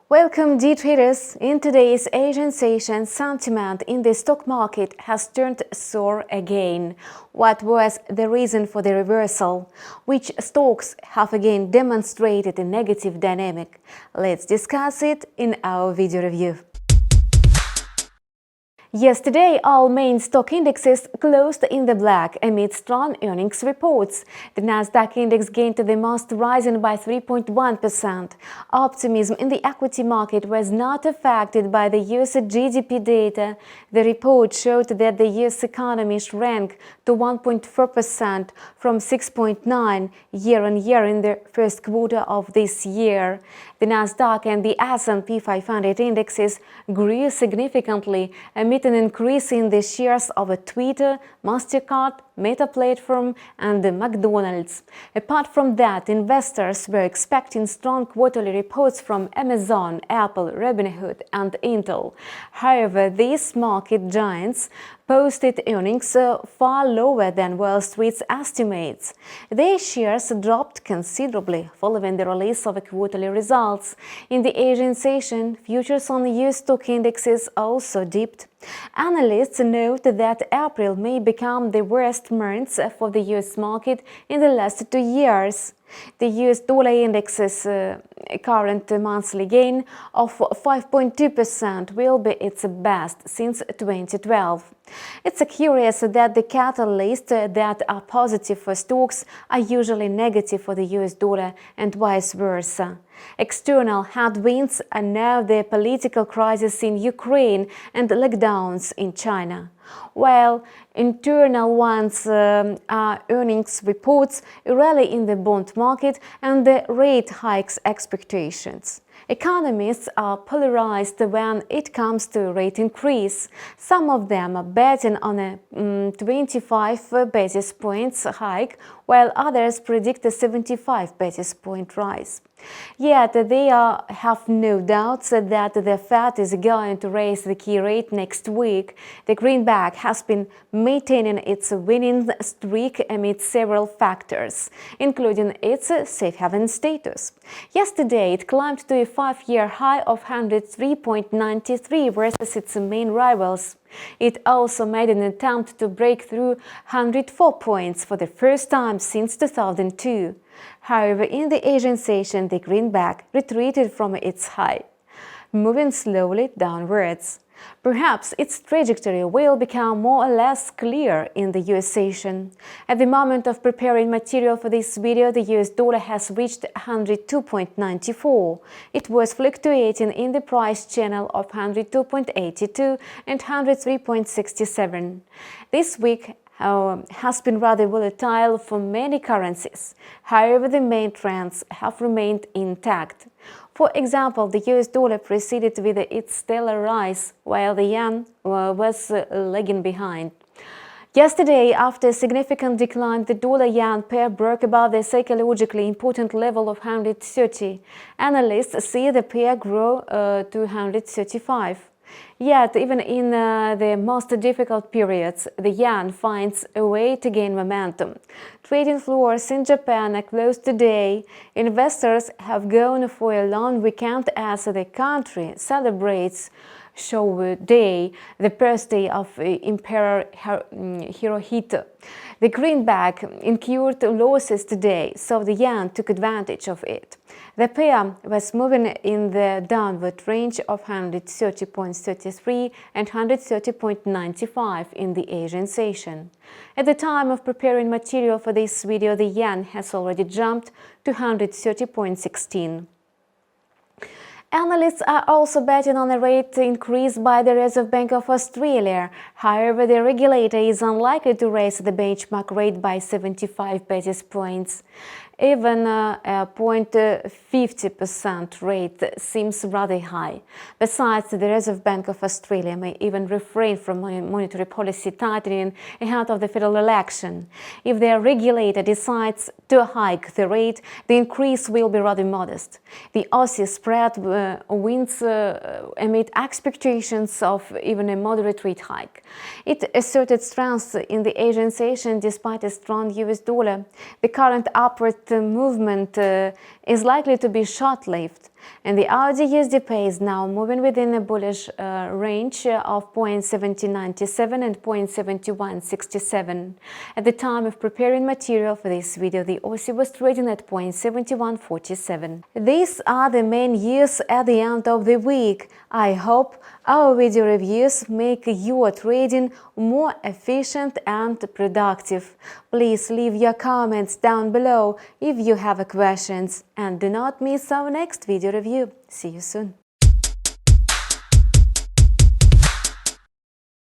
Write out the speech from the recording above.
Welcome, day traders. In today's Asian session, sentiment in the stock market has turned sour again. What was the reason for the reversal? Which stocks have again demonstrated a negative dynamic? Let's discuss it in our video review. Yesterday, all main stock indexes closed in the black amid strong earnings reports. The Nasdaq index gained the most, rising by 3.1%. Optimism in the equity market was not affected by the US GDP data. The report showed that the US economy shrank to 1.4% from 6.9% year-on-year in the first quarter of this year. The Nasdaq and the S&P 500 indexes grew significantly amid an increase in the shares of Twitter, MasterCard, Meta Platform and McDonald's. Apart from that, investors were expecting strong quarterly reports from Amazon, Apple, Robinhood and Intel. However, these market giants posted earnings far lower than Wall Street's estimates. Their shares dropped considerably following the release of quarterly results. In the Asian session, futures on US stock indexes also dipped. Analysts note that April may become the worst month for the US market in the last 2 years. The US dollar index's current monthly gain of 5.2% will be its best since 2012. It's curious that the catalysts that are positive for stocks are usually negative for the US dollar and vice versa. External headwinds are now the political crisis in Ukraine and lockdowns in China, while internal ones are earnings reports, a rally in the bond market and the rate hikes expectations. Economists are polarized when it comes to rate increase. Some of them are betting on a 25 basis points hike, while others predict a 75 basis point rise. Yet they have no doubts that the Fed is going to raise the key rate next week. The greenback has been maintaining its winning streak amid several factors, including its safe haven status. Yesterday, it climbed to a 5-year high of 103.93 versus its main rivals. It also made an attempt to break through 104 points for the first time since 2002. However, in the Asian session, the greenback retreated from its high, moving slowly downwards. Perhaps its trajectory will become more or less clear in the US session. At the moment of preparing material for this video, the US dollar has reached 102.94. It was fluctuating in the price channel of 102.82 and 103.67. This week has been rather volatile for many currencies. However, the main trends have remained intact. For example, the US dollar proceeded with its stellar rise, while the yen was lagging behind. Yesterday, after a significant decline, the dollar-yen pair broke above the psychologically important level of 130. Analysts see the pair grow to 135. Yet, even in the most difficult periods, the yen finds a way to gain momentum. Trading floors in Japan are closed today. Investors have gone for a long weekend as the country celebrates Showa Day, the birthday of Emperor Hirohito. The greenback incurred losses today, so the yen took advantage of it. The pair was moving in the downward range of 130.33 and 130.95 in the Asian session. At the time of preparing material for this video, the yen has already jumped to 130.16. Analysts are also betting on a rate increase by the Reserve Bank of Australia. However, the regulator is unlikely to raise the benchmark rate by 75 basis points. Even a 0.50% rate seems rather high. Besides, the Reserve Bank of Australia may even refrain from monetary policy tightening ahead of the federal election. If their regulator decides to hike the rate, the increase will be rather modest. The Aussie spread wins amid expectations of even a moderate rate hike. It asserted strength in the Asian session despite a strong US dollar. The current upward movement is likely to be short-lived. And the AUD USD pair is now moving within a bullish range of 0.1797 and 0.7167. At the time of preparing material for this video, the Aussie was trading at 0.7147. These are the main news at the end of the week. I hope our video reviews make your trading more efficient and productive. Please leave your comments down below if you have questions, and do not miss our next video review. See you soon.